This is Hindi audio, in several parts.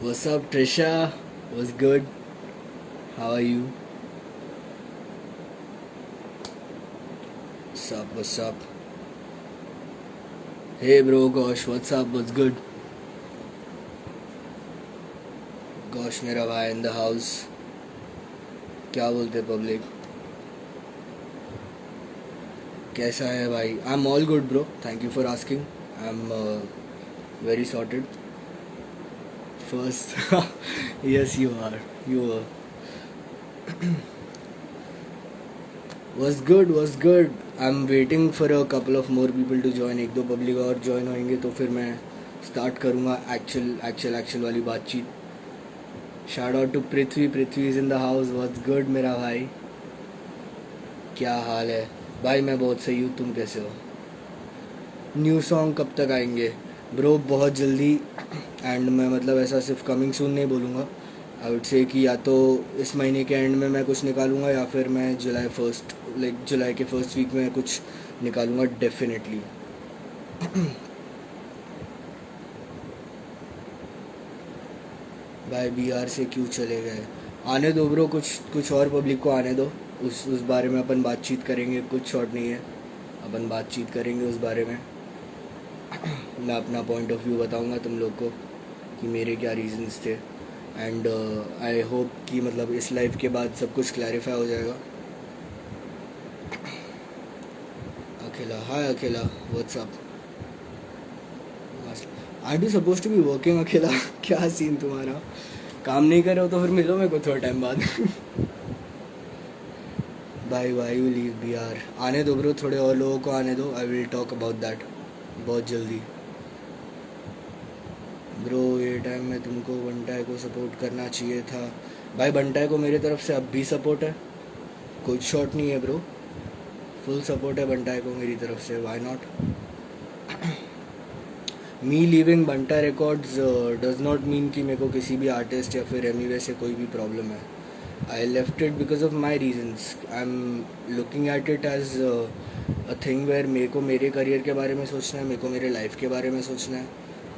What's up, Trisha? What's good? How are you? What's up? What's up? Hey, bro, Gosh, what's up? What's good? Gosh, मेरा भाई in the house. क्या बोलते पब्लिक? कैसा है भाई? I'm all good, bro. Thank you for asking. I'm very sorted. First, yes, you are. You are. Was good, was good. I'm waiting for a couple of more people to join. एक दो पब्लिक और ज्वाइन होंगे तो फिर मैं स्टार्ट करूँगा एक्चुअल वाली बातचीत. Shout out to Prithvi is in the house. What's good मेरा भाई? क्या हाल है भाई? मैं बहुत सही हूँ. तुम कैसे हो? न्यू सॉन्ग कब तक आएंगे ब्रो? बहुत जल्दी. एंड मैं मतलब ऐसा सिर्फ कमिंग सून नहीं बोलूँगा. आई वुड से कि या तो इस महीने के एंड में मैं कुछ निकालूंगा या फिर मैं जुलाई के फर्स्ट वीक में कुछ निकालूंगा डेफिनेटली. भाई बिहार से क्यों चले गए? आने दो ब्रो, कुछ और पब्लिक को आने दो. उस बारे में अपन बातचीत करेंगे. कुछ शॉर्ट नहीं है, अपन बातचीत करेंगे उस बारे में. मैं अपना पॉइंट ऑफ व्यू बताऊंगा तुम लोग को कि मेरे क्या रीजंस थे. एंड आई होप कि मतलब इस लाइफ के बाद सब कुछ क्लैरिफाई हो जाएगा. अकेला, हाय अकेला, what's up? Are you suppose to be working अकेला? क्या सीन तुम्हारा? काम नहीं कर रहे हो तो फिर मिलो मेरे को थोड़ा टाइम बाद. भाई यू लीव बिहार? आने दो ब्रो, थोड़े और लोगों को आने दो. I will talk about that बहुत जल्दी. ब्रो ये टाइम में तुमको बंटाई को सपोर्ट करना चाहिए था. भाई बंटाई को मेरे तरफ से अब भी सपोर्ट है. कुछ शॉर्ट नहीं है ब्रो, फुल सपोर्ट है बंटाई को मेरी तरफ से. Why not? Me leaving Bantai records does not mean कि मेरे को किसी भी आर्टिस्ट या फिर एमी से कोई भी प्रॉब्लम है. I left it because of my reasons. I am looking at it as a thing where मेरे को मेरे करियर के बारे में सोचना है, मेरे को मेरे लाइफ के बारे में सोचना है.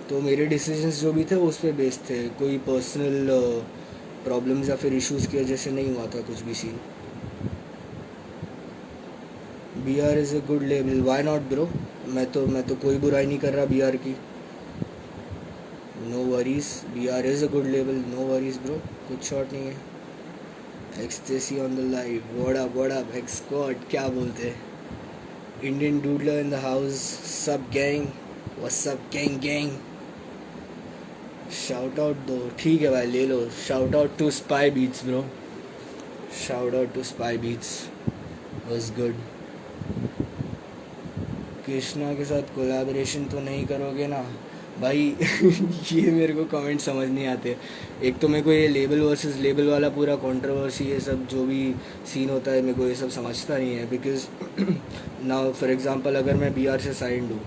तो मेरे डिसीजंस जो भी थे वो उस पर बेस्ड थे. कोई पर्सनल प्रॉब्लम्स या फिर इश्यूज़ की वजह से नहीं हुआ था कुछ भी scene. B R is a good label. Why not bro? मैं तो कोई बुराई नहीं कर रहा बी आर की. No worries, B R is a good label. No worries bro, कुछ शॉर्ट नहीं है. Ecstasy on the live. What up X squad? क्या बोलते हैं? Indian doodler in the house. सब gang, what's up gang? Shout out दो. ठीक है भाई, ले लो. Shout out to Spy Beats bro. Shout out to Spy Beats. Was good. Krishna के साथ कोलैबोरेशन तो नहीं करोगे ना भाई? ये मेरे को कमेंट समझ नहीं आते. एक तो मेरे को ये लेबल वर्सेस लेबल वाला पूरा कंट्रोवर्सी, ये सब जो भी सीन होता है मेरे को ये सब समझता नहीं है. बिकॉज नाउ फॉर एग्जांपल अगर मैं बी आर से साइंड हूँ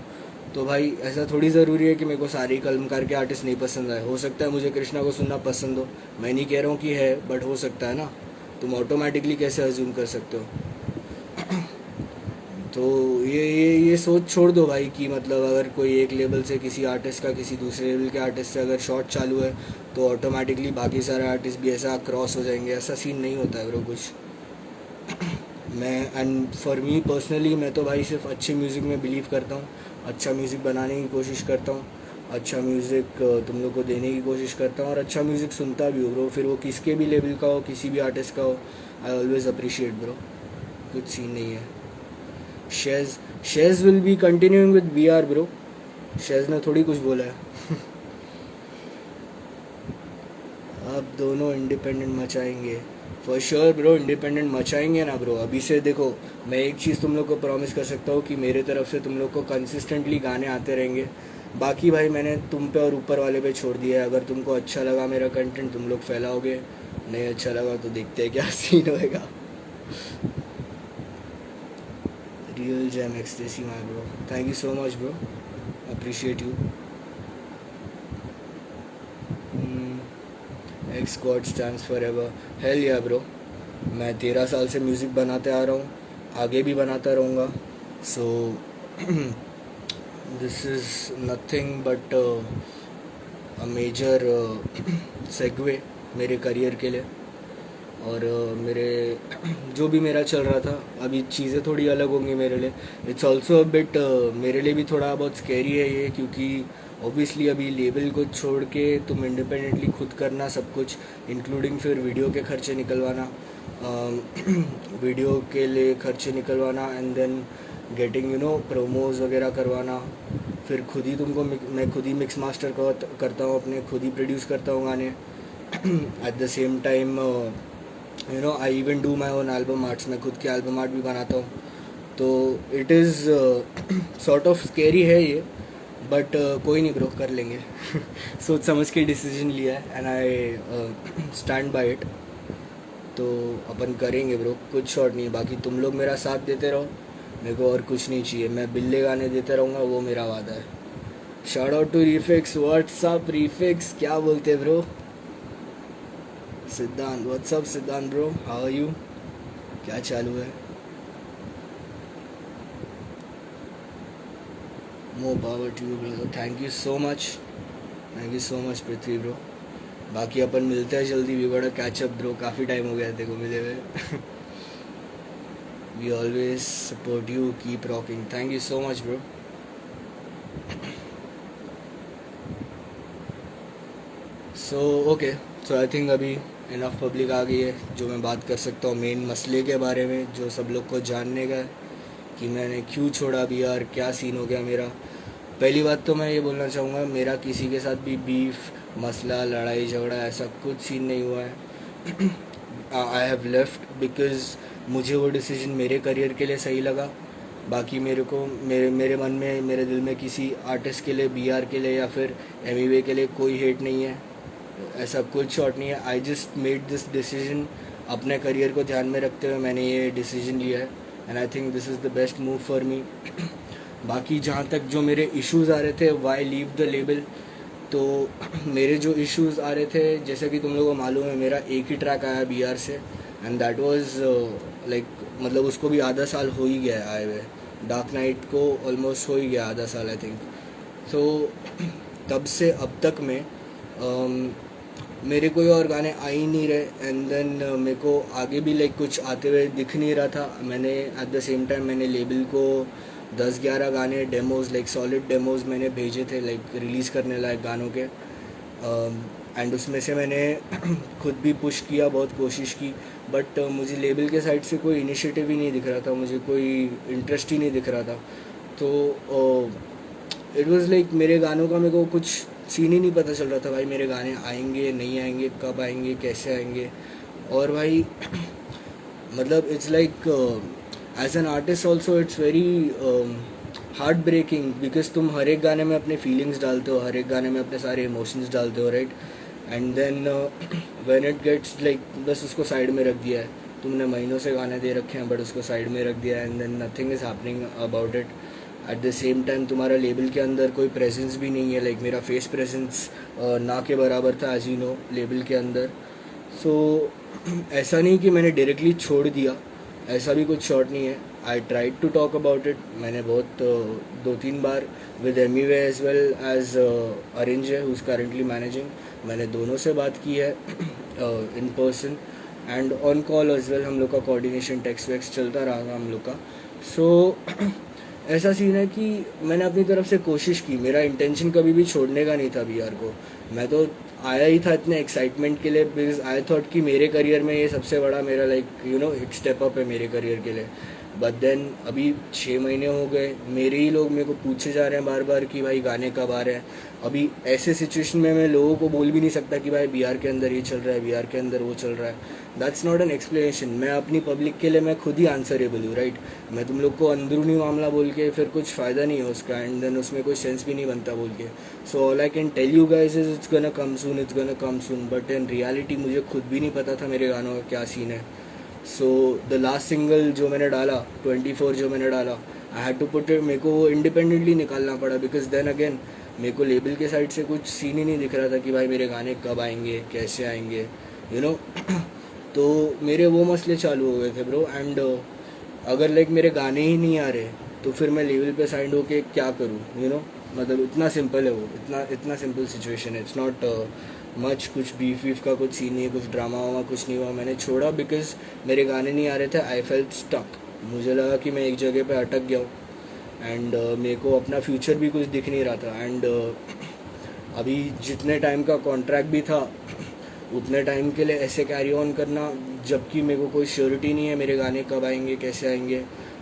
तो भाई ऐसा थोड़ी ज़रूरी है कि मेरे को सारे कलमकार के आर्टिस्ट नहीं पसंद आए. हो सकता है मुझे कृष्णा को सुनना पसंद हो, मैं नहीं कह रहा हूँ कि है, बट हो सकता है ना. तुम ऑटोमेटिकली कैसे अज्यूम कर सकते हो? तो ये सोच छोड़ दो भाई कि मतलब अगर कोई एक लेवल से किसी आर्टिस्ट का किसी दूसरे लेवल के आर्टिस्ट से अगर शॉट चालू है तो ऑटोमेटिकली बाकी सारे आर्टिस्ट भी ऐसा क्रॉस हो जाएंगे. ऐसा सीन नहीं होता है ब्रो कुछ. मैं एंड फॉर मी पर्सनली मैं तो भाई सिर्फ अच्छे म्यूज़िक में बिलीव करता हूँ. अच्छा म्यूज़िक बनाने की कोशिश करता हूँ. अच्छा म्यूज़िक तुम लोग को देने की कोशिश करता हूँ. और अच्छा म्यूज़िक सुनता भी हो ब्रो, फिर वो किसके भी लेवल का हो, किसी भी आर्टिस्ट का हो. I always appreciate bro. कुछ सीन नहीं है. Shez will be continuing with B R bro. Shez ने थोड़ी कुछ बोला है. अब दोनों इंडिपेंडेंट मचाएंगे फॉर श्योर ब्रो. इंडिपेंडेंट मचाएंगे ना ब्रो. अभी से देखो, मैं एक चीज़ तुम लोग को प्रॉमिस कर सकता हूँ कि मेरे तरफ से तुम लोग को कंसिस्टेंटली गाने आते रहेंगे. बाकी भाई मैंने तुम पे और ऊपर वाले पे छोड़ दिया है. अगर तुमको अच्छा लगा मेरा कंटेंट तुम लोग फैलाओगे, नहीं अच्छा लगा तो देखते हैं क्या सीन होएगा. Real gem ecstasy, my bro. Thank you so much, bro. Appreciate you. X squad stands forever. Hell yeah, bro. मैं 13 साल से म्यूज़िक बनाते आ रहा हूँ, आगे भी बनाता रहूँगा. So this is nothing but major segue मेरे करियर के लिए। और मेरे जो भी मेरा चल रहा था, अभी चीज़ें थोड़ी अलग होंगी मेरे लिए। इट्स ऑल्सो बिट मेरे लिए भी थोड़ा बहुत स्कैरी है ये, क्योंकि ऑब्वियसली अभी लेबल को छोड़ के तुम इंडिपेंडेंटली खुद करना सब कुछ, इंक्लूडिंग फिर वीडियो के खर्चे निकलवाना, वीडियो के लिए खर्चे निकलवाना, एंड देन गेटिंग प्रोमोज वगैरह करवाना, फिर खुद ही मैं खुद ही मिक्स मास्टर करता हूँ अपने, खुद ही प्रोड्यूस करता हूँ गाने। Eight the same time I even do my own album arts, मैं खुद के एल्बम आर्ट भी बनाता हूँ। तो it is sort of scary है ये, बट कोई नहीं ब्रो, कर लेंगे। सोच समझ के डिसीजन लिया है and I stand by it. तो अपन करेंगे ब्रो, कुछ शॉर्ट नहीं है। बाकी तुम लोग मेरा साथ देते रहो, मेरे को और कुछ नहीं चाहिए। मैं बिल्ले गाने देते रहूँगा, वो मेरा वादा है। Shout out to Refix, what's up Refix, क्या बोलते ब्रो? सिद्धांत, व्हाट्सअप सिद्धांत ब्रो, हाउ आर यू? क्या चालू है? More power to you bro, thank you so much Prithvi bro. बाकी अपन मिलते हैं जल्दी, we gotta catch up bro, काफ़ी टाइम हो गया तेरे को मिले हुए। We always support you, keep rocking, thank you so much bro. So okay, so I think अभी इनफ पब्लिक आ गई है, जो मैं बात कर सकता हूँ मेन मसले के बारे में, जो सब लोग को जानने का है कि मैंने क्यों छोड़ा BR, क्या सीन हो गया मेरा। पहली बात तो मैं ये बोलना चाहूँगा, मेरा किसी के साथ भी बीफ, मसला, लड़ाई झगड़ा ऐसा कुछ सीन नहीं हुआ है। आई हैव लेफ्ट बिकॉज मुझे वो डिसीजन मेरे करियर के लिए सही लगा। बाकी मेरे को मेरे मन में, मेरे दिल में किसी आर्टिस्ट के लिए, BR के लिए या फिर MEWAY के लिए कोई हेट नहीं है, ऐसा कुछ शॉट नहीं है। I just made this decision, अपने करियर को ध्यान में रखते हुए मैंने ये डिसीजन लिया है, and I think this is the best move for me. बाकी जहाँ तक जो मेरे इश्यूज़ आ रहे थे, वाई लीव द लेबल, तो मेरे जो इश्यूज़ आ रहे थे, जैसे कि तुम लोगों को मालूम है, मेरा एक ही ट्रैक आया BR से, एंड दैट वाज लाइक, मतलब उसको भी आधा साल हो ही गया आए हुए। डार्क नाइट को ऑलमोस्ट हो ही गया आधा साल आई थिंक। तो तब से अब तक में मेरे कोई और गाने आ ही नहीं रहे, एंड देन मेरे को आगे भी लाइक कुछ आते हुए दिख नहीं रहा था। मैंने एट द सेम टाइम मैंने लेबल को 10-11 गाने डेमोज, लाइक सॉलिड डेमोज मैंने भेजे थे, लाइक रिलीज़ करने लायक गानों के, एंड उसमें से मैंने खुद भी पुश किया, बहुत कोशिश की, बट मुझे लेबल के साइड से कोई इनिशिएटिव ही नहीं दिख रहा था, मुझे कोई इंटरेस्ट ही नहीं दिख रहा था। तो इट वाज लाइक मेरे गानों का मेरे को कुछ सीन ही नहीं पता चल रहा था भाई, मेरे गाने आएंगे नहीं आएंगे, कब आएंगे, कैसे आएंगे। और भाई मतलब it's like as an artist also it's very heart breaking, because तुम हर एक गाने में अपने फीलिंग्स डालते हो, हर एक गाने में अपने सारे इमोशंस डालते हो, right? And then when it gets like, बस उसको साइड में रख दिया है तुमने, महीनों से गाने दे रखे हैं बट उसको साइड में रख दिया है, and then nothing is happening about it. At the same time तुम्हारा लेबल के अंदर कोई प्रेजेंस भी नहीं है, लाइक मेरा फेस प्रेजेंस ना के बराबर था, एज यू नो, लेबल के अंदर। सो ऐसा नहीं कि मैंने डायरेक्टली छोड़ दिया, ऐसा भी कुछ शॉर्ट नहीं है। I tried to talk about it, मैंने बहुत 2-3 बार with MEWAY as well as arrange है, हु इज़ करेंटली मैनेजिंग, मैंने दोनों से बात की है in person and on call as well. हम लोग का कोऑर्डिनेशन, टेक्स्ट वेक्स चलता रहा था हम लोग का। सो ऐसा सीन है कि मैंने अपनी तरफ से कोशिश की, मेरा इंटेंशन कभी भी छोड़ने का नहीं था BR को। मैं तो आया ही था इतने एक्साइटमेंट के लिए, बिकॉज आई थॉट कि मेरे करियर में ये सबसे बड़ा मेरा लाइक एक स्टेप अप है मेरे करियर के लिए। बट देन अभी 6 महीने हो गए, मेरे ही लोग मेरे को पूछे जा रहे हैं बार बार कि भाई गाने कब आ रहे हैं। अभी ऐसे सिचुएशन में मैं लोगों को बोल भी नहीं सकता कि भाई BR के अंदर ये चल रहा है, BR के अंदर वो चल रहा है। That's not an explanation. मैं अपनी पब्लिक के लिए मैं खुद ही आंसरेबल हूँ, राइट? मैं तुम लोग को अंदरूनी मामला बोल के फिर कुछ फ़ायदा नहीं है उसका, एंड देन उसमें कोई सेंस भी नहीं बनता बोल के। So all I can tell you guys is it's gonna come soon, it's gonna come soon, but in reality मुझे खुद भी नहीं पता था मेरे गानों का क्या सीन है। सो द लास्ट सिंगल जो मैंने डाला, 24 जो मैंने डाला, I had to put it, मेरे को वो इंडिपेंडेंटली निकालना पड़ा, बिकॉज देन अगेन मेरे को लेबल के साइड से कुछ सीन ही नहीं दिख रहा था कि भाई मेरे गाने कब आएंगे, कैसे आएंगे, यू नो। तो मेरे वो मसले चालू हो गए थे ब्रो, एंड अगर लाइक मेरे गाने ही नहीं आ रहे तो फिर मैं लेवल पे साइड होके क्या करूँ, यू नो। मतलब इतना सिंपल है वो, इतना इतना सिंपल सिचुएशन है। इट्स नॉट मच, कुछ बीफ वीफ का कुछ सीन नहीं है, कुछ ड्रामा वामा कुछ नहीं हुआ। मैंने छोड़ा बिकॉज मेरे गाने नहीं आ रहे थे। आई फेल्ट स्टक, मुझे लगा कि मैं एक जगह पे अटक गया हूँ एंड मेरे को अपना फ्यूचर भी कुछ दिख नहीं रहा था। एंड अभी जितने टाइम का कॉन्ट्रैक्ट भी था उतने टाइम के लिए ऐसे कैरी ऑन करना, जबकि मेरे को कोई श्योरिटी नहीं है मेरे गाने कब आएंगे कैसे आएंगे।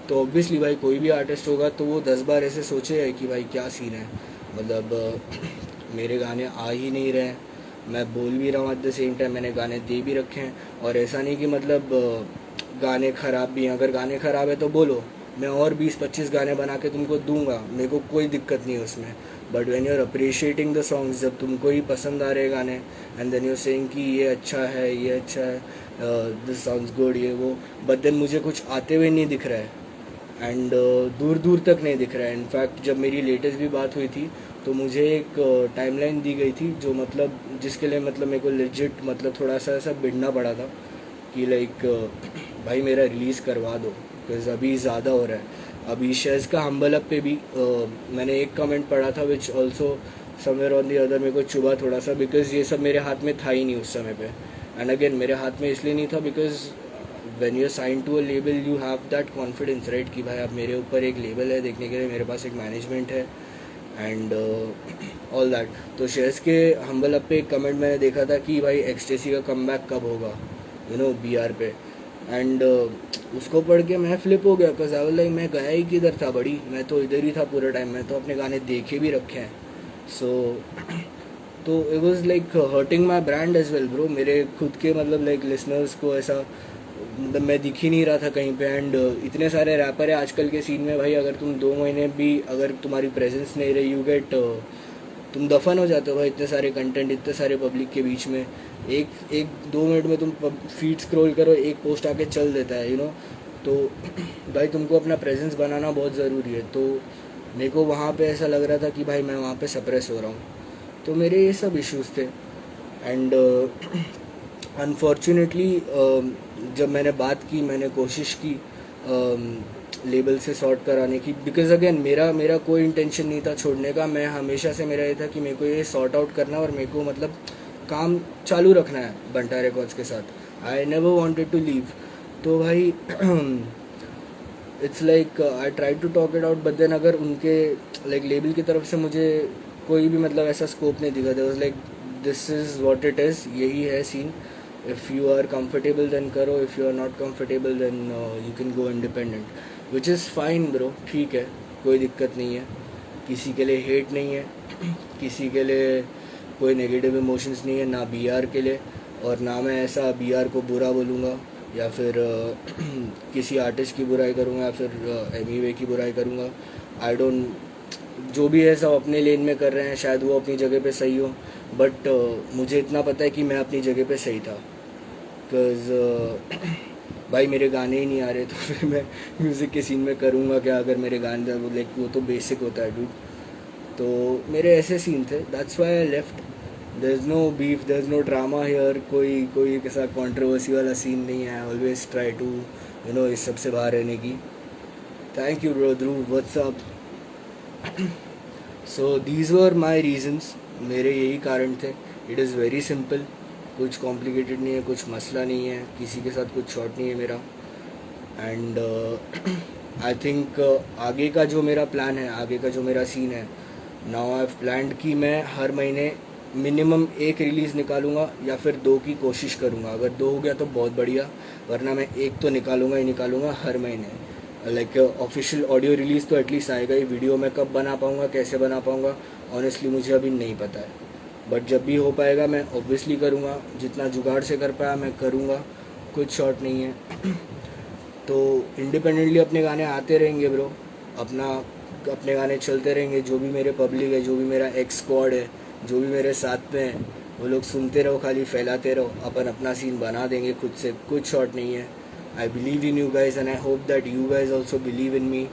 तो ऑब्वियसली भाई कोई भी आर्टिस्ट होगा तो वो 10 बार ऐसे सोचे कि भाई क्या सीन है, मतलब मेरे गाने आ ही नहीं रहे हैं, मैं बोल भी रहा हूँ एट द सेम टाइम मैंने गाने दे भी रखे हैं। और ऐसा नहीं कि मतलब गाने ख़राब भी हैं, अगर गाने ख़राब है तो बोलो, मैं और 20-25 गाने बना के तुमको दूंगा, मेरे को कोई दिक्कत नहीं है उसमें। But when you are appreciating the songs, जब तुमको ही पसंद आ रहे गाने एंड देन यू सेइंग कि ये अच्छा है, ये अच्छा है, दिस साउंड्स गुड, ये वो, बट देन मुझे कुछ आते हुए नहीं दिख रहा है एंड दूर दूर तक नहीं दिख रहा है। इनफैक्ट जब मेरी लेटेस्ट भी बात हुई थी तो मुझे एक टाइमलाइन दी गई थी जो मतलब जिसके लिए मतलब मेरे को लेजिट मतलब थोड़ा सा ऐसा बिड़ना पड़ा था कि लाइक भाई मेरा रिलीज़ करवा दो, बिकॉज अभी ज़्यादा हो रहा है। अभी शेज़ का हम्बल अप पे भी मैंने एक कमेंट पढ़ा था which also somewhere on the other मेरे को चुभा थोड़ा सा, बिकॉज ये सब मेरे हाथ में था ही नहीं उस समय पे। एंड अगेन मेरे हाथ में इसलिए नहीं था because when you sign to a label you have that confidence right कि भाई अब मेरे ऊपर एक लेबल है देखने के लिए, मेरे पास एक मैनेजमेंट है एंड ऑल दैट। तो शेयर्स के हम्बल अप पे एक कमेंट मैंने देखा था कि भाई एक्सटेसी का कमबैक कब होगा, यू नो, बीआर पे। एंड उसको पढ़ के मैं फ्लिप हो गया, बिकॉज आई वाज लाइक मैं गया ही किधर था बड़ी, मैं तो इधर ही था पूरा टाइम, मैं तो अपने गाने देखे भी रखे हैं। सो तो it was like hurting my brand as well bro. मेरे खुद के मतलब लाइक लिसनर्स को ऐसा मतलब मैं दिख ही नहीं रहा था कहीं पे। एंड इतने सारे रैपर है आजकल के सीन में भाई, अगर तुम 2 महीने भी अगर तुम्हारी प्रेजेंस नहीं रही यू गेट तुम दफन हो जाते हो भाई। इतने सारे कंटेंट, इतने सारे पब्लिक के बीच में एक एक 2 मिनट में तुम फीड स्क्रॉल करो, एक पोस्ट आके चल देता है, यू नो। तो भाई तुमको अपना प्रेजेंस बनाना बहुत ज़रूरी है। तो मेरे को वहाँ पे ऐसा लग रहा था कि भाई मैं वहाँ पे सप्रेस हो रहा हूँ, तो मेरे ये सब इश्यूज़ थे। एंड अनफॉर्चुनेटली जब मैंने बात की, मैंने कोशिश की लेबल से सॉर्ट कराने की, बिकॉज अगेन मेरा मेरा कोई इंटेंशन नहीं था छोड़ने का। मैं हमेशा से मेरा ये था कि मेरे को ये सॉर्ट आउट करना और मेरे को मतलब काम चालू रखना है बंटा रिकॉर्ड्स के साथ। I never wanted to leave. तो भाई it's like I try to talk it out, but then अगर उनके लाइक लेबल की तरफ से मुझे कोई भी मतलब ऐसा स्कोप नहीं दिखा। There was like this is what it is, यही है scene. If you are comfortable then करो, if you are not comfortable then you can go independent, which is fine bro, ठीक है, कोई दिक्कत नहीं है। किसी के लिए हेट नहीं है, किसी के लिए कोई नेगेटिव इमोशंस नहीं है, ना बीआर के लिए, और ना मैं ऐसा बीआर को बुरा बोलूँगा या फिर किसी आर्टिस्ट की बुराई करूँगा या फिर एमीवे की बुराई करूँगा। आई डोंट, जो भी है सब अपने लेन में कर रहे हैं, शायद वो अपनी जगह पे सही हो, बट मुझे इतना पता है कि मैं अपनी जगह पे सही था। बिकॉज भाई मेरे गाने ही नहीं आ रहे तो फिर मैं म्यूज़िक के सीन में करूँगा क्या, अगर मेरे गाने लाइक वो तो बेसिक होता है डूड। तो मेरे ऐसे सीन थे, that's why I left. There is no beef, there is no drama here, कोई ऐसा कंट्रोवर्सी वाला सीन नहीं है। I always try to you know इस सब से बाहर रहने की। Thank you bro Dhruv, what's up. So these were my reasons, मेरे यही कारण थे। इट इज़ वेरी सिंपल, कुछ कॉम्प्लिकेटेड नहीं है, कुछ मसला नहीं है, किसी के साथ कुछ शॉर्ट नहीं है मेरा। एंड आई थिंक आगे का जो मेरा प्लान है, आगे का जो मेरा सीन है, नाउ आई हैव प्लान्ड कि मैं हर महीने मिनिमम एक रिलीज़ निकालूंगा या फिर 2 की कोशिश करूंगा। अगर 2 हो गया तो बहुत बढ़िया, वरना मैं एक तो निकालूंगा ही निकालूंगा हर महीने। लाइक ऑफिशियल ऑडियो रिलीज़ तो एटलीस्ट आएगा ही। वीडियो मैं कब बना पाऊँगा, कैसे बना पाऊँगा, ऑनेस्टली मुझे अभी नहीं पता है, बट जब भी हो पाएगा मैं ऑब्वियसली करूँगा। जितना जुगाड़ से कर पाया मैं करूँगा, कुछ शॉर्ट नहीं है। तो इंडिपेंडेंटली अपने गाने आते रहेंगे ब्रो, अपने गाने चलते रहेंगे। जो भी मेरे पब्लिक है, जो भी मेरा एक्स स्क्वाड है, जो भी मेरे साथ में है, वो लोग सुनते रहो, खाली फैलाते रहो। अपन अपना सीन बना देंगे खुद से, कुछ शॉर्ट नहीं है। I believe in you guys and I hope that you guys also believe in me,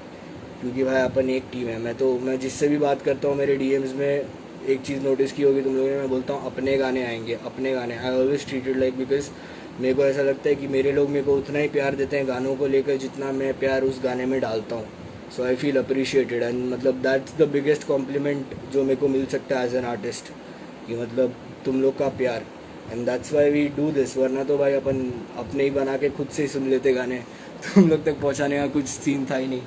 क्योंकि भाई अपन एक टीम है। मैं जिससे भी बात करता हूँ मेरे डीएम्स में एक चीज़ नोटिस की होगी तुम लोगों ने, मैं बोलता हूँ अपने गाने आएंगे, अपने गाने। I always treated like, because मेरे को ऐसा लगता है कि मेरे लोग मेरे को उतना ही प्यार देते हैं गानों को लेकर जितना मैं प्यार उस गाने में डालता हूँ। सो आई फील अप्रिशिएटेड एंड मतलब दैट्स द बिगेस्ट कॉम्प्लीमेंट जो मेरे को मिल सकता है एज एन आर्टिस्ट, कि मतलब तुम लोग का प्यार, and that's why we do this. वरना तो भाई अपन अपने ही बना के खुद से ही सुन लेते गाने, तुम लोग तक पहुंचाने का कुछ सीन था ही नहीं।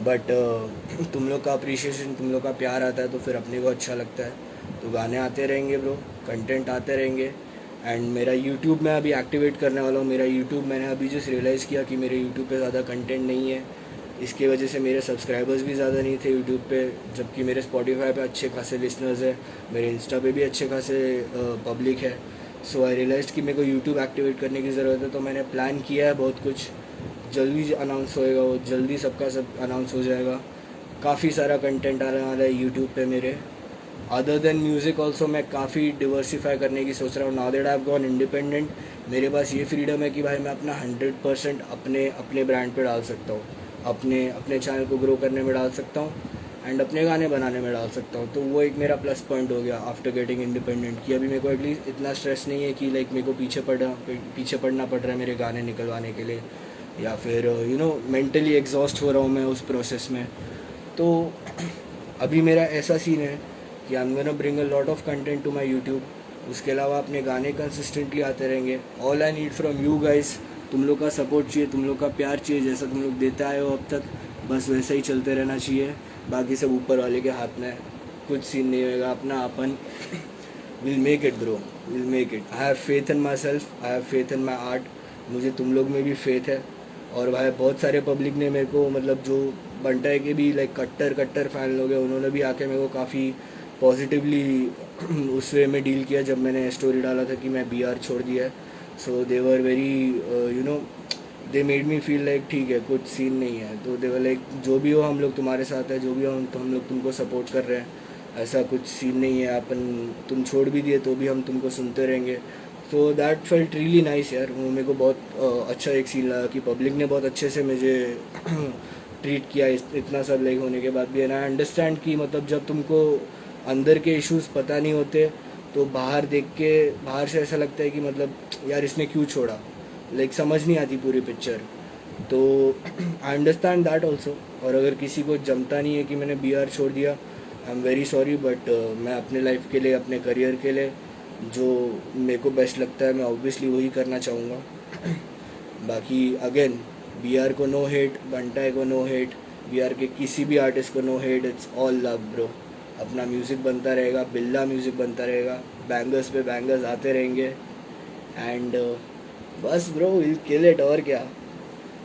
बट तुम लोग का अप्रिशिएशन, तुम लोग का प्यार आता है तो फिर अपने को अच्छा लगता है। तो गाने आते रहेंगे ब्रो, कंटेंट आते रहेंगे। एंड मेरा यूट्यूब मैं अभी एक्टिवेट करने वाला हूँ। मेरा यूट्यूब मैंने अभी जस्ट रियलाइज़ किया कि मेरे यूट्यूब पे ज़्यादा कंटेंट नहीं है, इसकी वजह से मेरे सब्सक्राइबर्स भी ज़्यादा नहीं थे यूट्यूब पे, जबकि मेरे स्पॉटिफाई पे अच्छे खासे लिसनर्स है, मेरे इंस्टा पे भी अच्छे खासे पब्लिक है। सो आई रियलाइज कि मेरे को यूट्यूब एक्टिवेट करने की ज़रूरत है। तो मैंने प्लान किया है बहुत कुछ, जल्दी अनाउंस होएगा वो, जल्दी सबका सब अनाउंस हो जाएगा। काफ़ी सारा कंटेंट आने वाला है यूट्यूब पे मेरे। अदर देन म्यूज़िक ऑल्सो मैं काफ़ी डिवर्सीफाई करने की सोच रहा हूँ। Now that I have gone independent, मेरे पास ये फ्रीडम है कि भाई मैं अपना 100% अपने अपने ब्रांड पे डाल सकता हूँ, अपने अपने चैनल को ग्रो करने में डाल सकता हूँ, एंड अपने गाने बनाने में डाल सकता हूँ। तो वो एक मेरा प्लस पॉइंट हो गया आफ्टर गेटिंग इंडिपेंडेंट, कि अभी मेरे को एटलीस्ट इतना स्ट्रेस नहीं है कि लाइक मेरे को पीछे पड़ना पड़ रहा है मेरे गाने निकलवाने के लिए, या फिर मेंटली एग्जॉस्ट हो रहा हूँ मैं उस प्रोसेस में। तो अभी मेरा ऐसा सीन है कि I am gonna bring a lot of content to my YouTube. उसके अलावा अपने गाने कंसिस्टेंटली आते रहेंगे। All I need from you guys, तुम लोग का सपोर्ट चाहिए, तुम लोग का प्यार चाहिए। जैसा तुम लोग देते आए हो अब तक, बस वैसा ही चलते रहना चाहिए। बाकी सब ऊपर वाले के हाथ में है, कुछ सीन नहीं होएगा। अपना अपन will make it bro, will make it. I have faith in myself, I have faith in my art. मुझे तुम लोग में भी फेथ है। और भाई बहुत सारे पब्लिक ने मेरे को, मतलब जो बंटा है के भी लाइक कट्टर कट्टर फैन लोग हैं, उन्होंने भी आके मेरे को काफ़ी पॉजिटिवली उस वे में डील किया जब मैंने स्टोरी डाला था कि मैं बीआर छोड़ दिया है। So they were very they made me feel like ठीक है, कुछ सीन नहीं है। तो दे वर लाइक जो भी हो हम लोग तुम्हारे साथ है, जो भी हो हम लोग तुमको सपोर्ट कर रहे हैं, ऐसा कुछ सीन नहीं है। अपन तुम छोड़ भी दिए तो भी हम तुमको सुनते रहेंगे। So that felt really nice यार। वो मेरे को बहुत अच्छा एक सीन लगा कि पब्लिक ने बहुत अच्छे से मुझे ट्रीट किया इतना सब लाइक होने के बाद भी। एंड आई अंडरस्टैंड कि मतलब जब तुमको अंदर के इश्यूज पता नहीं होते तो बाहर देख के, बाहर से ऐसा लगता है कि मतलब यार इसने क्यों छोड़ा, लाइक समझ नहीं आती पूरी पिक्चर। तो आई अंडरस्टैंड दैट ऑल्सो। और अगर किसी को जमता नहीं है कि मैंने बीआर छोड़ दिया, I am very sorry. But मैं अपने लाइफ के लिए, अपने करियर के लिए जो मेरे को बेस्ट लगता है मैं ऑब्वियसली वही करना चाहूँगा। बाकी अगेन बीआर को नो हेट, बंटाई को नो हेट, बीआर के किसी भी आर्टिस्ट को no hate, it's all love bro. अपना म्यूज़िक बनता रहेगा, बिल्ला म्यूज़िक बनता रहेगा, बैंगर्स पे बैंगर्स आते रहेंगे। एंड बस ब्रो विल किल इट। और क्या,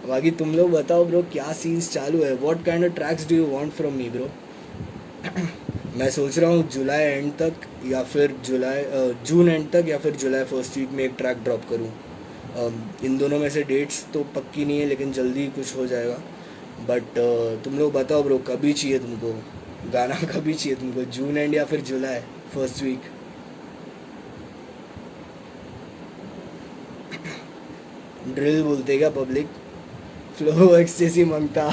बाकी तुम लोग बताओ ब्रो, क्या सीन्स चालू है? What kind of tracks do you want from me bro? मैं सोच रहा हूँ जुलाई एंड तक, या फिर जून एंड तक, या फिर जुलाई फर्स्ट वीक में एक ट्रैक ड्रॉप करूँ। इन दोनों में से डेट्स तो पक्की नहीं है, लेकिन जल्दी कुछ हो जाएगा। बट तुम लोग बताओ ब्रो, कभी चाहिए तुमको गाना? कभी चाहिए तुमको, जून एंड या फिर जुलाई फर्स्ट वीक? ड्रिल बोलते क्या पब्लिक? फ्लो एक्सटेसी मांगता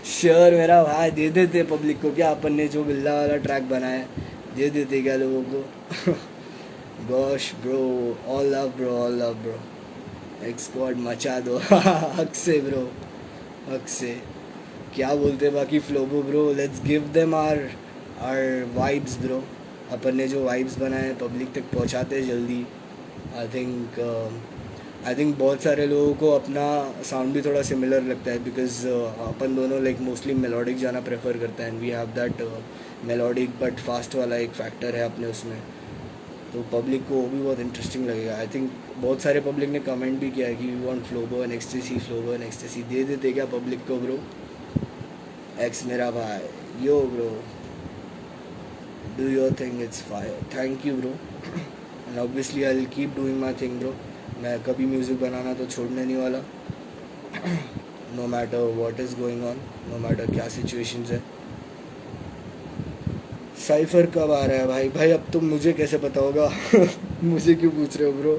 श्योर मेरा भाई, दे देते पब्लिक को। क्या अपन ने जो बिल्ला वाला ट्रैक बनाया है, दे देते क्या लोगों को? Gosh bro, all love bro, all love bro. X squad मचा दो हक से ब्रो, हक से। क्या बोलते बाकी फ्लोबो bro? Let's give them our vibes bro. अपन ने जो वाइब्स बनाए हैं पब्लिक तक पहुंचाते हैं जल्दी। आई थिंक बहुत सारे लोगों को अपना साउंड भी थोड़ा सिमिलर लगता है, बिकॉज अपन दोनों लाइक मोस्टली मेलोडिक जाना प्रेफर करते हैं, and we have that melodic but fast वाला एक फैक्टर है अपने उसमें। तो पब्लिक को वो भी बहुत इंटरेस्टिंग लगेगा। आई थिंक बहुत सारे पब्लिक ने कमेंट भी किया है कि वी वांट फ्लोबो एंड एक्सटेसी, फ्लोबो एंड एक्सटेसी। दे देते क्या पब्लिक को ब्रो? एक्स मेरा भाई, yo bro, do your thing, it's fire. Thank you bro, and obviously I will keep doing my thing bro. मैं कभी म्यूज़िक बनाना तो छोड़ने नहीं वाला, no matter what is going on, no matter क्या सिचुएशंस है। साइफर कब आ रहा है भाई? भाई अब तुम मुझे कैसे पता होगा मुझे क्यों पूछ रहे हो bro?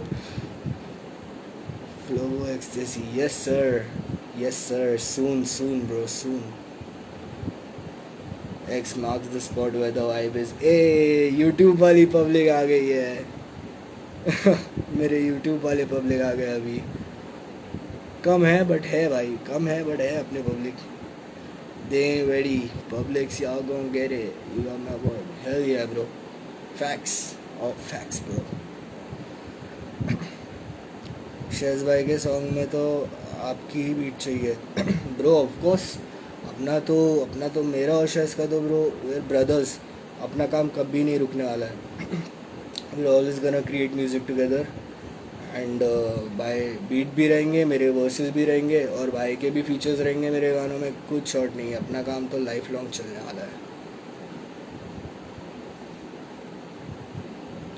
Flow ecstasy, yes sir, yes sir, soon soon bro, soon. X marks the spot where the vibe is. ए यूट्यूब वाली पब्लिक आ गई है मेरे यूट्यूब वाले पब्लिक आ गए अभी। कम है बट है भाई, कम है बट है अपने public. they ain't ready. Publics, y'all gonna get it. You got my word. Hell yeah, bro. Facts. All facts, bro. शेज भाई के सॉन्ग में तो आपकी ही बीट चाहिए ब्रो. ऑफ कोर्स अपना तो मेरा और शेज का तो ब्रो वेयर ब्रदर्स. अपना काम कभी नहीं रुकने वाला है. We always gonna create music together. And भाई बीट भी रहेंगे, मेरे वर्सेस भी रहेंगे, और भाई के भी फीचर्स रहेंगे मेरे गानों में. कुछ शॉर्ट नहीं है. अपना काम तो लाइफ लॉन्ग चलने वाला है.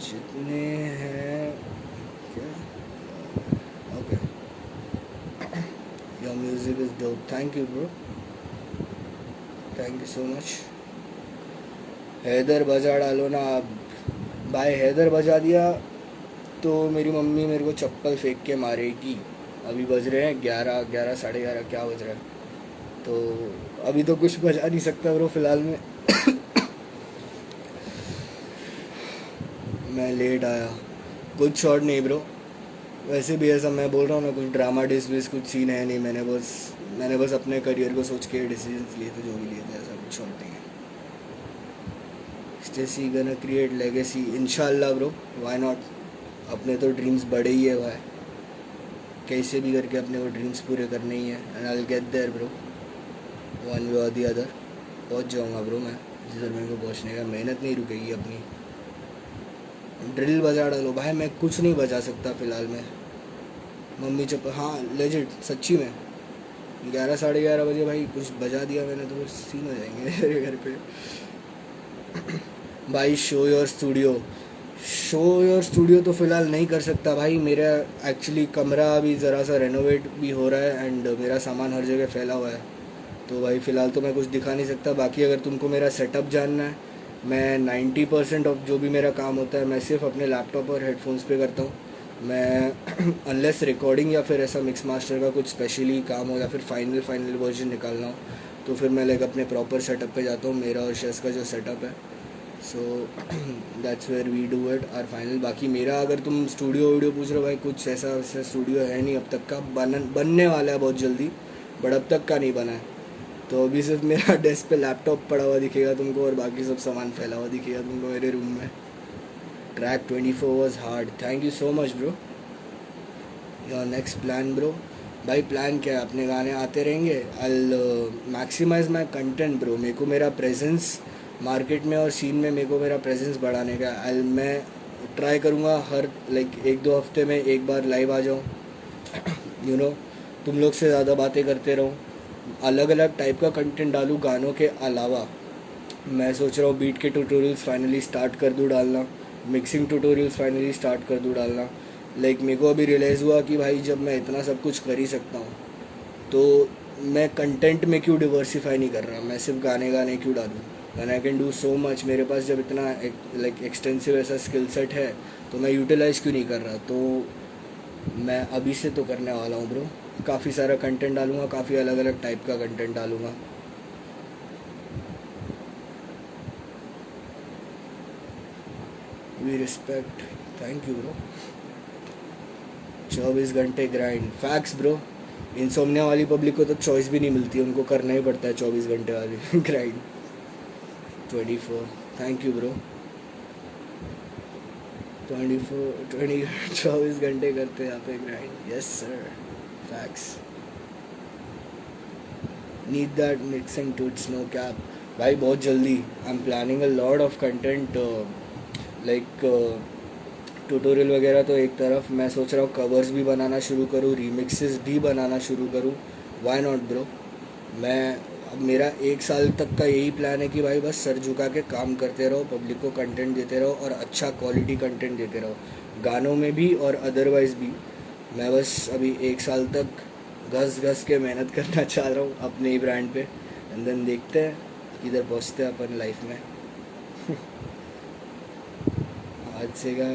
जितने हैं क्या. Okay. Your music is dope. Thank you bro. Thank you so much. Haider बजा डालो ना आप. भाई हैदर बजा दिया तो मेरी मम्मी मेरे को चप्पल फेंक के मारेगी. अभी बज रहे हैं 11 साढ़े 11 क्या बज रहा है. तो अभी तो कुछ बजा नहीं सकता ब्रो फिलहाल में. मैं लेट आया. कुछ शॉर्ट नहीं ब्रो. वैसे भी ऐसा मैं बोल रहा हूँ ना, कुछ ड्रामा डिस्मिस कुछ सीन है नहीं. मैंने बस अपने करियर को सोच के डिसीजंस लिए थे जो भी लिए थे. ऐसा कुछ शॉर्ट नहीं है. स्टेसी गना क्रिएट लेगेसी इंशाल्लाह ब्रो. Why not. अपने तो ड्रीम्स बड़े ही है भाई. कैसे भी करके अपने वो ड्रीम्स पूरे करने ही है. And I will get there bro. One way or the other. पहुँच जाऊँगा ब्रो मैं जिधर मेरे को पहुँचने का. मेहनत नहीं रुकेगी अपनी. ड्रिल बजा डालो भाई. मैं कुछ नहीं बजा सकता फ़िलहाल में. मम्मी चुप. हाँ लेजिट सच्ची में 11 साढ़े 11 बजे भाई कुछ बजा दिया मैंने तो सीन हो जाएंगे मेरे घर पे. भाई शो योर स्टूडियो तो फ़िलहाल नहीं कर सकता भाई. मेरा एक्चुअली कमरा अभी ज़रा सा रेनोवेट भी हो रहा है एंड मेरा सामान हर जगह फैला हुआ है. तो भाई फ़िलहाल तो मैं कुछ दिखा नहीं सकता. बाकी अगर तुमको मेरा सेटअप जानना है, मैं 90% ऑफ जो भी मेरा काम होता है मैं सिर्फ अपने लैपटॉप और हेडफोन्स पे करता हूँ. मैं अनलेस रिकॉर्डिंग या फिर ऐसा मिक्स मास्टर का कुछ स्पेशली काम हो या फिर फाइनल वर्जन निकालना हो तो फिर मैं लाइक अपने प्रॉपर सेटअप पे जाता हूँ. मेरा और शेस का जो सेटअप है. So that's where we do it are final. बाकी मेरा अगर तुम स्टूडियो वीडियो पूछ रहे हो भाई, कुछ ऐसा स्टूडियो है नहीं अब तक का. बनने वाला है बहुत जल्दी, बट अब तक का नहीं बना है. तो अभी सिर्फ मेरा डेस्क पे लैपटॉप पड़ा हुआ दिखेगा तुमको और बाकी सब सामान फैला हुआ दिखेगा तुमको मेरे रूम में. Track 24 was hard. Thank you so much bro. Your next plan bro. भाई प्लान क्या है, अपने गाने आते रहेंगे. आई मैक्सिमाइज माई कंटेंट ब्रो. मेरे को मेरा प्रेजेंस मार्केट में और सीन में मेरे को मेरा प्रेजेंस बढ़ाने का. मैं ट्राई करूँगा हर लाइक 1-2 हफ्ते में एक बार लाइव आ जाऊँ. यू नो तुम लोग से ज़्यादा बातें करते रहूँ. अलग अलग टाइप का कंटेंट डालूँ गानों के अलावा. मैं सोच रहा हूँ बीट के ट्यूटोरियल्स फाइनली स्टार्ट कर दूँ डालना. मिक्सिंग ट्यूटोरियल्स फाइनली स्टार्ट कर दूँ डालना. लाइक मेरे को अभी रियलाइज़ हुआ कि भाई जब मैं इतना सब कुछ कर ही सकता हूँ तो मैं कंटेंट में क्यों डिवर्सिफाई नहीं कर रहा. मैं सिर्फ गाने क्यों डालूँ when I can do so much. मेरे पास जब इतना लाइक एक्सटेंसिव ऐसा स्किल सेट है तो मैं यूटिलाइज़ क्यों नहीं कर रहा. तो मैं अभी से तो करने वाला हूँ ब्रो. काफ़ी सारा कंटेंट डालूँगा. काफ़ी अलग अलग टाइप का कंटेंट डालूँगा. We respect. Thank you bro. 24 घंटे ग्राइंड. Facts bro. इंसोम्निया वाली पब्लिक को तो चॉइस भी नहीं मिलती. उनको करना ही पड़ता है 24 घंटे वाली ग्राइंड. 24. Thank you bro. 24 घंटे करते हैं यहाँ पे grind. Yes sir. Facts. Need that mixing toots no cap. भाई बहुत जल्दी I am planning a lot of content. Like tutorial वगैरह तो एक तरफ, मैं सोच रहा हूँ कवर्स भी बनाना शुरू करूँ, रीमिक्सेस भी बनाना शुरू करूँ. Why not bro. मैं अब मेरा 1 साल तक का यही प्लान है कि भाई बस सर झुका के काम करते रहो, पब्लिक को कंटेंट देते रहो और अच्छा क्वालिटी कंटेंट देते रहो, गानों में भी और अदरवाइज़ भी. मैं बस अभी 1 साल तक घस के मेहनत करना चाह रहा हूँ अपने ही ब्रांड पे. एंड देन देखते हैं किधर पहुँचते हैं अपन लाइफ में. हाथ से का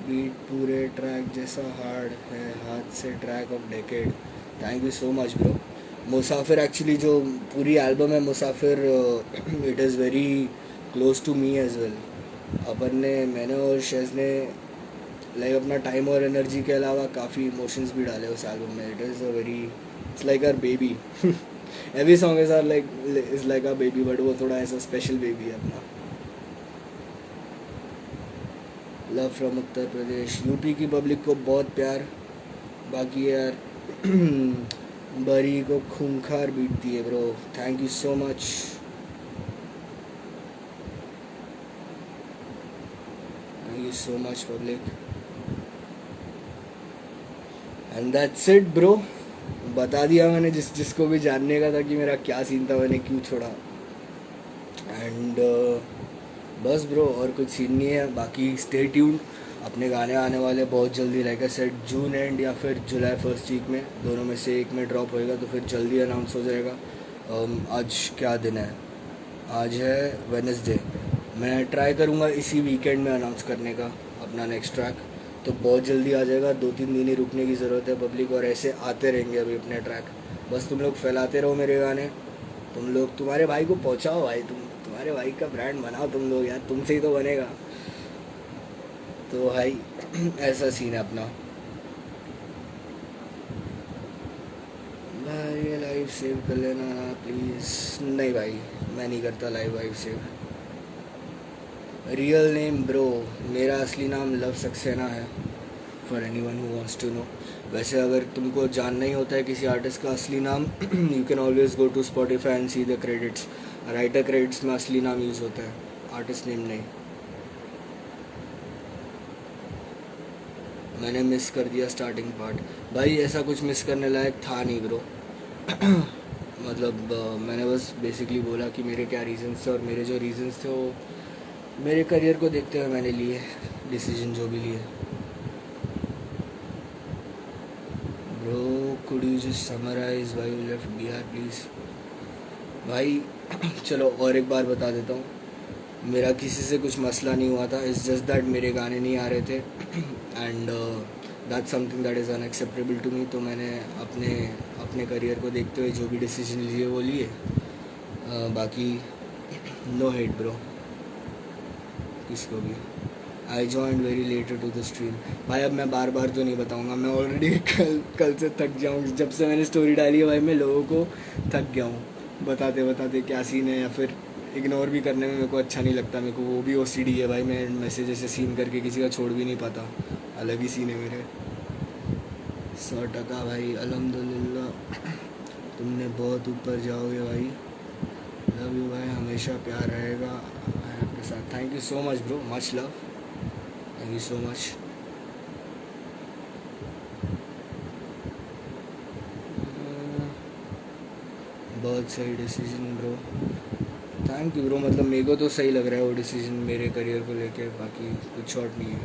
बीट पूरे ट्रैक जैसा हार्ड है, हाथ से track of decade. Thank you so much bro. Musafir actually जो पूरी एल्बम है Musafir, it is very close to me as well. मैंने और शेज ने लाइक अपना टाइम और एनर्जी के अलावा काफ़ी इमोशंस भी डाले उस एल्बम में. It is a very, it's like our baby. Every song is are like is like a baby, but वो थोड़ा ऐसा स्पेशल बेबी है अपना। Love from Uttar Pradesh, UP की पब्लिक को बहुत प्यार। बाकी यार बरी को खूंखार बीटती है bro, thank you so much, thank you so much public. And that's it bro, बता दिया मैंने जिसको भी जानने का था कि मेरा क्या सीन था, मैंने क्यों छोड़ा। एंड बस ब्रो, और कुछ सीन नहीं है। बाकी स्टे ट्यून्ड, अपने गाने आने वाले बहुत जल्दी, like I said June and या फिर जुलाई फर्स्ट वीक में, दोनों में से एक में ड्रॉप होएगा, तो फिर जल्दी अनाउंस हो जाएगा। आज क्या दिन है? आज है वेडनेसडे। मैं ट्राई करूँगा इसी वीकेंड में अनाउंस करने का अपना नेक्स्ट ट्रैक, तो बहुत जल्दी आ जाएगा। 2-3 दिन ही रुकने की ज़रूरत है पब्लिक, और ऐसे आते रहेंगे अभी अपने ट्रैक। बस तुम लोग फैलाते रहो मेरे गाने, तुम लोग तुम्हारे भाई को पहुँचाओ भाई, तुम्हारे भाई का ब्रांड बनाओ तुम लोग यार, तुमसे ही तो बनेगा। तो भाई ऐसा सीन है अपना। भाई ये लाइव सेव कर लेना प्लीज़। नहीं भाई, मैं नहीं करता live save. Real name bro, मेरा असली नाम लव सक्सेना है, for anyone who wants to know. वैसे अगर तुमको जानना ही होता है किसी आर्टिस्ट का असली नाम, you can always go to Spotify and see the credits. Writer credits में असली नाम यूज़ होता है, आर्टिस्ट नेम नहीं। मैंने मिस कर दिया स्टार्टिंग पार्ट। भाई ऐसा कुछ मिस करने लायक था नहीं ब्रो। मतलब मैंने बस बेसिकली बोला कि मेरे क्या रीजंस थे, और मेरे जो रीजंस थे वो मेरे करियर को देखते हुए मैंने लिए डिसीजन जो भी लिए। Bro could you just summarise why you left Bihar please? भाई चलो और एक बार बता देता हूँ, मेरा किसी से कुछ मसला नहीं हुआ था, इट्स जस्ट दैट मेरे गाने नहीं आ रहे थे, and that's something that is unacceptable to me. तो मैंने अपने करियर को देखते हुए जो भी डिसीजन लिए वो लिए। बाकी नो हेट ब्रो किसको भी। I join very later to the stream. भाई अब मैं बार बार तो नहीं बताऊंगा, मैं ऑलरेडी कल से थक जाऊँ, जब से मैंने स्टोरी डाली है भाई मैं लोगों को थक गया हूँ बताते बताते क्या सीन है, या फिर इग्नोर भी करने में मेरे को अच्छा नहीं लगता। मेरे को वो भी OCD है भाई, मैं मैसेज ऐसे सीन करके किसी का छोड़ भी नहीं पाता, अलग ही सीन है मेरे। 100% भाई, अल्हम्दुलिल्लाह तुमने बहुत ऊपर जाओगे भाई। लव यू भाई, हमेशा प्यार रहेगा आपके साथ। Thank you so much bro, much love, thank you so much. बहुत सही decision bro, thank you bro. मतलब मेरे को तो सही लग रहा है वो डिसीजन मेरे करियर को लेके, बाकी कुछ शॉर्ट नहीं है।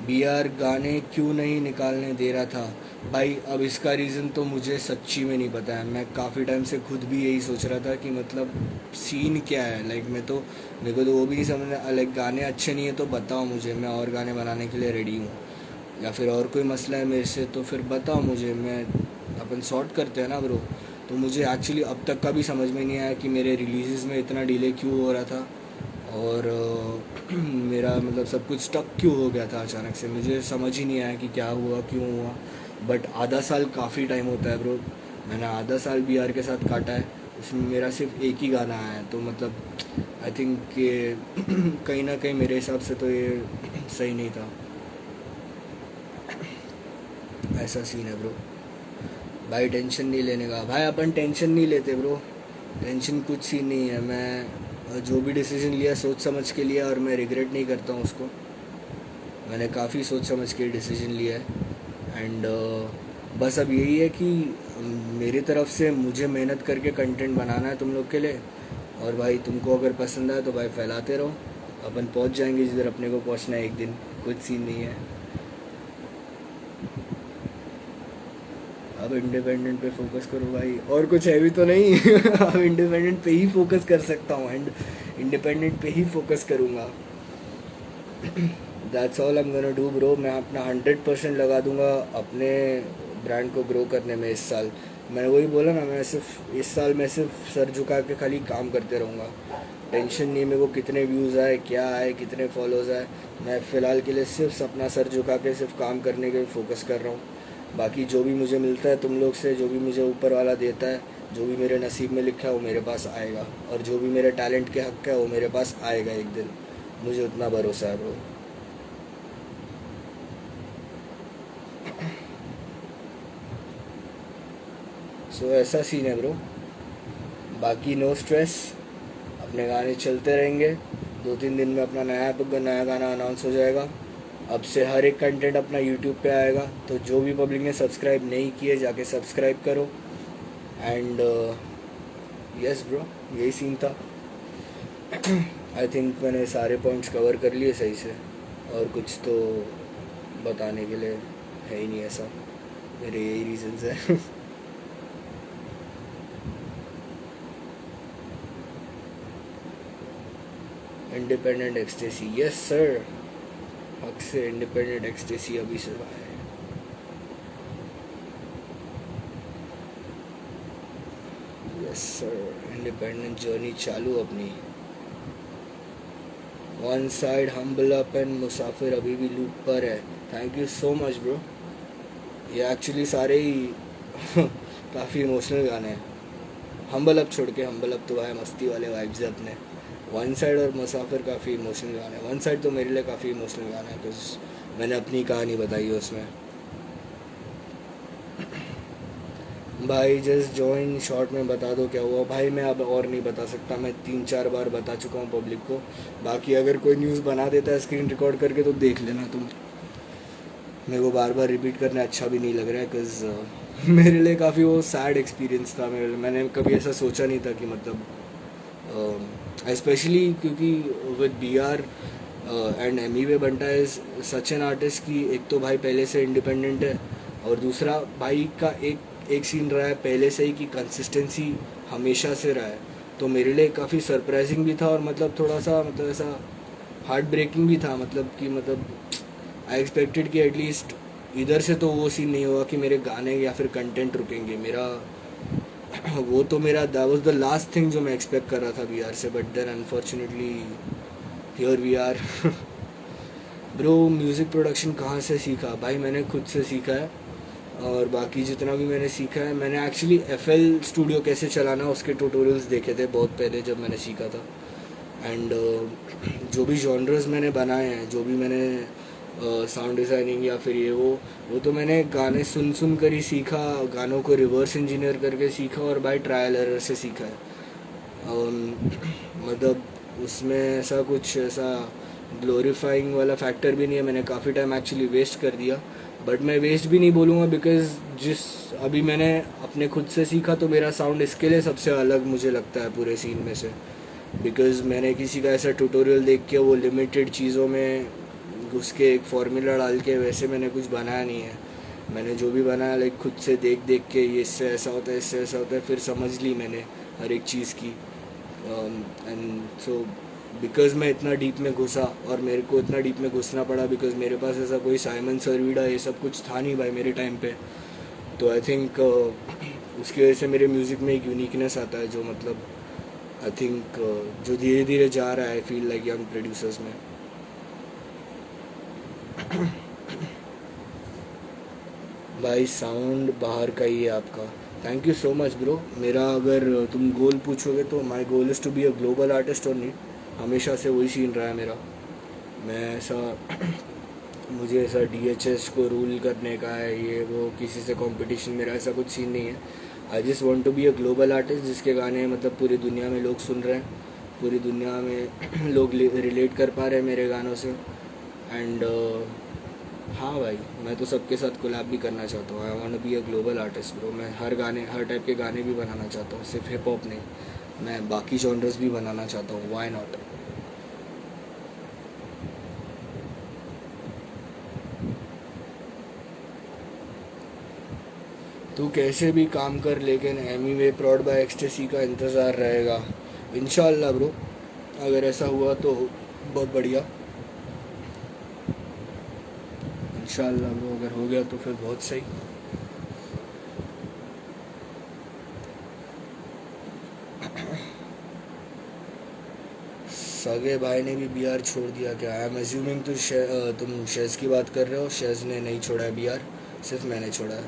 BR गाने क्यों नहीं निकालने दे रहा था भाई? अब इसका रीज़न तो मुझे सच्ची में नहीं पता है। मैं काफ़ी टाइम से खुद भी यही सोच रहा था कि मतलब सीन क्या है, लाइक मेरे को तो वो भी नहीं समझ, लाइक गाने अच्छे नहीं है तो बताओ मुझे, मैं और गाने बनाने के लिए रेडी हूँ। या फिर और कोई मसला है मेरे से तो फिर बताओ मुझे, मैं अपन सॉर्ट करते हैं ना ब्रो। तो मुझे एक्चुअली अब तक का भी समझ में नहीं आया कि मेरे रिलीज़ में इतना डिले क्यों हो रहा था, और मेरा मतलब सब कुछ स्टक क्यों हो गया था अचानक से, मुझे समझ ही नहीं आया कि क्या हुआ क्यों हुआ। बट आधा साल काफ़ी टाइम होता है ब्रो, मैंने आधा साल BR के साथ काटा है, उसमें मेरा सिर्फ एक ही गाना आया है, तो मतलब आई थिंक कि कहीं ना कहीं मेरे हिसाब से तो ये सही नहीं था। ऐसा सीन है ब्रो। भाई टेंशन नहीं लेने का, भाई अपन टेंशन नहीं लेते ब्रो, टेंशन कुछ सीन नहीं है। मैं जो भी डिसीजन लिया सोच समझ के लिया, और मैं रिग्रेट नहीं करता हूँ उसको। मैंने काफ़ी सोच समझ के डिसीजन लिया है, एंड बस अब यही है कि मेरी तरफ से मुझे मेहनत करके कंटेंट बनाना है तुम लोग के लिए, और भाई तुमको अगर पसंद आए तो भाई फैलाते रहो, अपन पहुँच जाएंगे जिधर अपने को पहुँचना है एक दिन, कुछ सीन नहीं है। अब इंडिपेंडेंट पे फोकस करो भाई, और कुछ है भी तो नहीं। अब इंडिपेंडेंट पे ही फोकस कर सकता हूँ, एंड इंडिपेंडेंट पे ही फोकस करूँगा। That's all I am gonna do bro. मैं अपना 100% लगा दूंगा अपने ब्रांड को ग्रो करने में इस साल। मैंने वही बोला ना, मैं सिर्फ इस साल मैं सिर्फ सर झुका के खाली काम करते रहूँगा। टेंशन नहीं है मेरे को कितने व्यूज़ आए, क्या आए, कितने फॉलोज़ आए। मैं फ़िलहाल के लिए सिर्फ अपना सर झुका के सिर्फ काम करने के फोकस कर रहा हूँ। बाकी जो भी मुझे मिलता है तुम लोग से, जो भी मुझे ऊपर वाला देता है, जो भी मेरे नसीब में लिखा है वो मेरे पास आएगा, और जो भी मेरे टैलेंट के हक है वो मेरे पास आएगा एक दिन, मुझे उतना भरोसा है ब्रो। सो ऐसा सीन है ब्रो। बाकी नो स्ट्रेस, अपने गाने चलते रहेंगे। 2-3 दिन में अपना नया गाना अनाउंस हो जाएगा। अब से हर एक कंटेंट अपना यूट्यूब पे आएगा, तो जो भी पब्लिक ने सब्सक्राइब नहीं किए जाके सब्सक्राइब करो। एंड यस ब्रो, यही सीन था। आई थिंक मैंने सारे पॉइंट्स कवर कर लिए सही से, और कुछ तो बताने के लिए है ही नहीं ऐसा, मेरे यही रीजंस है। इंडिपेंडेंट एक्सटेसी, यस सर, हक से इंडिपेंडेंट एक्सटेसी अभी से है। यस सर, इंडिपेंडेंट जर्नी चालू अपनी। One side humble up and मुसाफिर अभी भी लूप पर है। Thank you so much bro. ये एक्चुअली सारे ही काफ़ी इमोशनल गाने हैं। हम्बल अप छोड़ के, हम्बल अप तो है मस्ती वाले वाइब्स है अपने। वन साइड और मुसाफिर काफ़ी इमोशनल गाने हैं। वन साइड तो मेरे लिए काफ़ी इमोशनल गाना है, बिकॉज मैंने अपनी कहानी बताई है उसमें। भाई जस्ट जॉइन, शॉर्ट में बता दो क्या हुआ। भाई मैं अब और नहीं बता सकता, मैं 3-4 बार बता चुका हूँ पब्लिक को। बाकी अगर कोई न्यूज़ बना देता है स्क्रीन रिकॉर्ड करके तो देख लेना तुम। मेरे को बार बार रिपीट करना अच्छा भी नहीं लग रहा है, बिकॉज मेरे लिए काफ़ी वो सैड एक्सपीरियंस था मेरे लिए। मैंने कभी ऐसा सोचा नहीं था कि मतलब स्पेशली क्योंकि with B R and Emiway Bantai is such an artist की एक तो भाई पहले से इंडिपेंडेंट है, और दूसरा भाई का एक सीन रहा है पहले से ही कि कंसिस्टेंसी हमेशा से रहा है। तो मेरे लिए काफ़ी सरप्राइजिंग भी था, और मतलब थोड़ा सा मतलब ऐसा हार्ट ब्रेकिंग भी था। मतलब आई एक्सपेक्टेड कि एटलीस्ट इधर से तो वो सीन नहीं होगा कि मेरे गाने या फिर कंटेंट रुकेंगे मेरा। वो तो मेरा that was the last thing जो मैं एक्सपेक्ट कर रहा था बी आर से, but then unfortunately here we are. Bro music production कहाँ से सीखा? भाई मैंने खुद से सीखा है, और बाकी जितना भी मैंने सीखा है, मैंने एक्चुअली FL स्टूडियो कैसे चलाना उसके ट्यूटोरियल्स देखे थे बहुत पहले जब मैंने सीखा था। एंड जो भी जॉनर्स मैंने बनाए हैं, जो भी मैंने साउंड डिज़ाइनिंग या फिर ये वो तो मैंने गाने सुन कर ही सीखा, गानों को रिवर्स इंजीनियर करके सीखा, और बाय ट्रायल एरर से सीखा है। मतलब उसमें ऐसा कुछ ऐसा ग्लोरीफाइंग वाला फैक्टर भी नहीं है। मैंने काफ़ी टाइम एक्चुअली वेस्ट कर दिया, बट मैं वेस्ट भी नहीं बोलूँगा, बिकॉज जिस अभी मैंने अपने खुद से सीखा तो मेरा साउंड इसके लिए सबसे अलग मुझे लगता है पूरे सीन में से। बिकॉज मैंने किसी का ऐसा ट्यूटोरियल देख के वो लिमिटेड चीज़ों में घुस के एक फार्मूला डाल के वैसे मैंने कुछ बनाया नहीं है। मैंने जो भी बनाया लाइक खुद से देख देख के, ये इससे ऐसा होता है, इससे ऐसा होता है, फिर समझ ली मैंने हर एक चीज़ की। एंड सो बिकॉज मैं इतना डीप में घुसा, और मेरे को इतना डीप में घुसना पड़ा बिकॉज मेरे पास ऐसा कोई साइमन सर्विडा ये सब कुछ था नहीं भाई मेरे टाइम पे। तो आई थिंक उसकी वजह से मेरे म्यूज़िक में एक यूनिकनेस आता है जो मतलब आई थिंक जो धीरे धीरे जा रहा है, फील लाइक यंग प्रोड्यूसर्स में। भाई साउंड बाहर का ही है आपका। Thank you so much bro. मेरा अगर तुम गोल पूछोगे तो my goal is to be a global artist only. हमेशा से वही सीन रहा है मेरा। मैं ऐसा मुझे ऐसा DHS को रूल करने का है ये वो, किसी से कंपटीशन, मेरा ऐसा कुछ सीन नहीं है। I just want to be a global artist जिसके गाने मतलब पूरी दुनिया में लोग सुन रहे हैं, पूरी दुनिया में लोग रिलेट कर पा रहे हैं मेरे गानों से। एंड हाँ भाई, मैं तो सबके साथ कोलैब भी करना चाहता हूँ। I want be a global artist bro. मैं हर टाइप के गाने भी बनाना चाहता हूँ, सिर्फ हिप हॉप नहीं, मैं बाकी जॉनर्स भी बनाना चाहता हूँ। Why not. तू कैसे भी काम कर, लेकिन एमी वे प्रॉड बाय एक्सटेसी का इंतज़ार रहेगा। इंशाल्लाह ब्रो, अगर ऐसा हुआ तो बहुत बढ़िया। इंशाल्लाह ब्रो, अगर हो गया तो फिर बहुत सही। सगे भाई ने भी BR छोड़ दिया क्या? आई एम अज्यूमिंग तुम शेज की बात कर रहे हो। शेज ने नहीं छोड़ा है BR। सिर्फ मैंने छोड़ा है।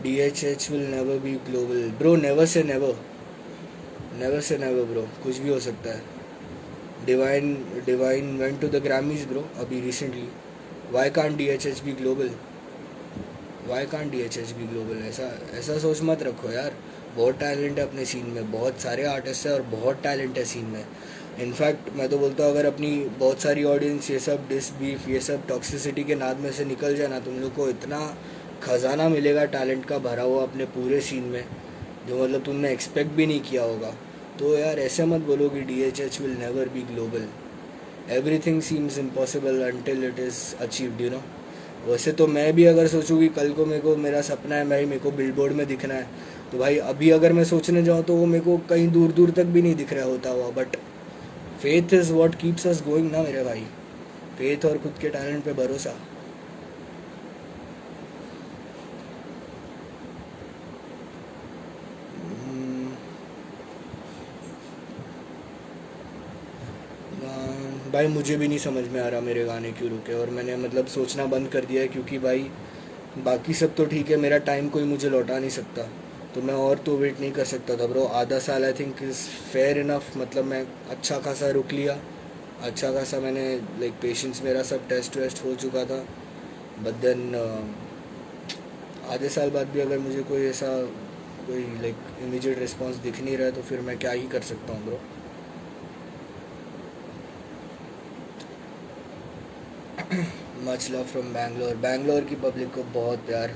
DHH will never be global bro, never say never, never say never bro, कुछ भी हो सकता है। Divine went to the Grammys bro अभी recently, why can't DHH be global, why can't DHH be global? ऐसा ऐसा सोच मत रखो यार, बहुत टैलेंट है अपने सीन में, बहुत सारे आर्टिस्ट हैं और बहुत टैलेंट है सीन में। इनफैक्ट मैं तो बोलता हूँ अगर अपनी बहुत सारी ऑडियंस ये सब डिस बीफ ये सब टॉक्सिसिटी के नाद में से निकल जाए ना, तुम लोग को इतना खजाना मिलेगा टैलेंट का भरा हुआ अपने पूरे सीन में, जो मतलब तुमने एक्सपेक्ट भी नहीं किया होगा। तो यार ऐसे मत बोलो कि DHH will never be global, everything seems impossible until it is achieved, you know. वैसे तो मैं भी अगर सोचूँ कि कल को मेरा सपना है भाई मेरे को बिलबोर्ड में दिखना है, तो भाई अभी अगर मैं सोचने जाऊँ तो वो मेरे को कहीं दूर दूर तक भी नहीं दिख रहा होता हुआ। But faith is what keeps us going ना मेरे भाई, फेथ और खुद के टैलेंट पे भरोसा। भाई मुझे भी नहीं समझ में आ रहा मेरे गाने क्यों रुके, और मैंने मतलब सोचना बंद कर दिया है क्योंकि भाई बाकी सब तो ठीक है, मेरा टाइम कोई मुझे लौटा नहीं सकता, तो मैं और तो वेट नहीं कर सकता था ब्रो। आधा साल I think is fair enough, मतलब मैं अच्छा खासा रुक लिया, अच्छा खासा मैंने लाइक पेशेंस मेरा सब टेस्ट वेस्ट हो चुका था। बट देन आधे साल बाद भी अगर मुझे कोई ऐसा कोई लाइक इमीडिएट रिस्पॉन्स दिख नहीं रहा है तो फिर मैं क्या ही कर सकता हूँ bro. Much love from Bangalore, Bangalore की पब्लिक को बहुत प्यार,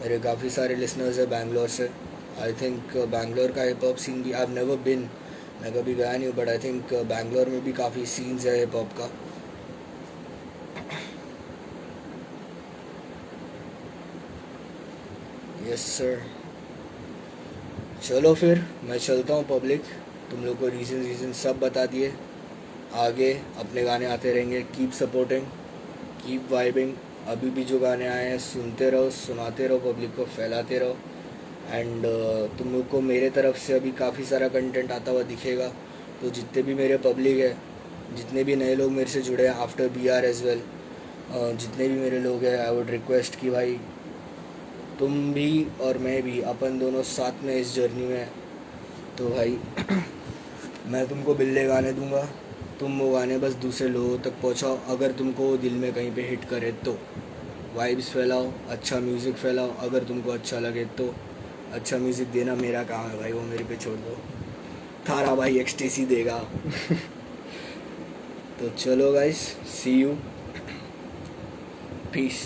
मेरे काफ़ी सारे लिसनर्स हैं बैंगलोर से। आई थिंक बैंगलोर का हिप हॉप सीन भी, आई हैव नेवर बिन, मैं कभी गया नहीं हूँ, बट आई थिंक बैंगलोर में भी काफ़ी सीन्स है हिप हॉप का। यस सर, चलो फिर मैं चलता हूँ पब्लिक, तुम लोग को रीज़न सब बता दिए, आगे अपने गाने आते रहेंगे, कीप सपोर्टिंग, कीप वाइबिंग, अभी भी जो गाने आए हैं सुनते रहो, सुनाते रहो, पब्लिक को फैलाते रहो। एंड तुम लोग को मेरे तरफ से अभी काफ़ी सारा कंटेंट आता हुआ दिखेगा, तो जितने भी मेरे पब्लिक है, जितने भी नए लोग मेरे से जुड़े हैं आफ्टर BR एज वेल, जितने भी मेरे लोग हैं, आई वुड रिक्वेस्ट कि भाई तुम भी और मैं भी अपन दोनों साथ में इस जर्नी में, तो भाई मैं तुमको बिल्ले गाने दूंगा, तुम वो गाने बस दूसरे लोगों तक पहुंचाओ, अगर तुमको दिल में कहीं पे हिट करे तो वाइब्स फैलाओ, अच्छा म्यूज़िक फैलाओ, अगर तुमको अच्छा लगे तो अच्छा म्यूज़िक देना मेरा काम है भाई, वो मेरे पे छोड़ दो, थारा भाई एक्सटेसी देगा। तो चलो गाइस, सी यू, पीस।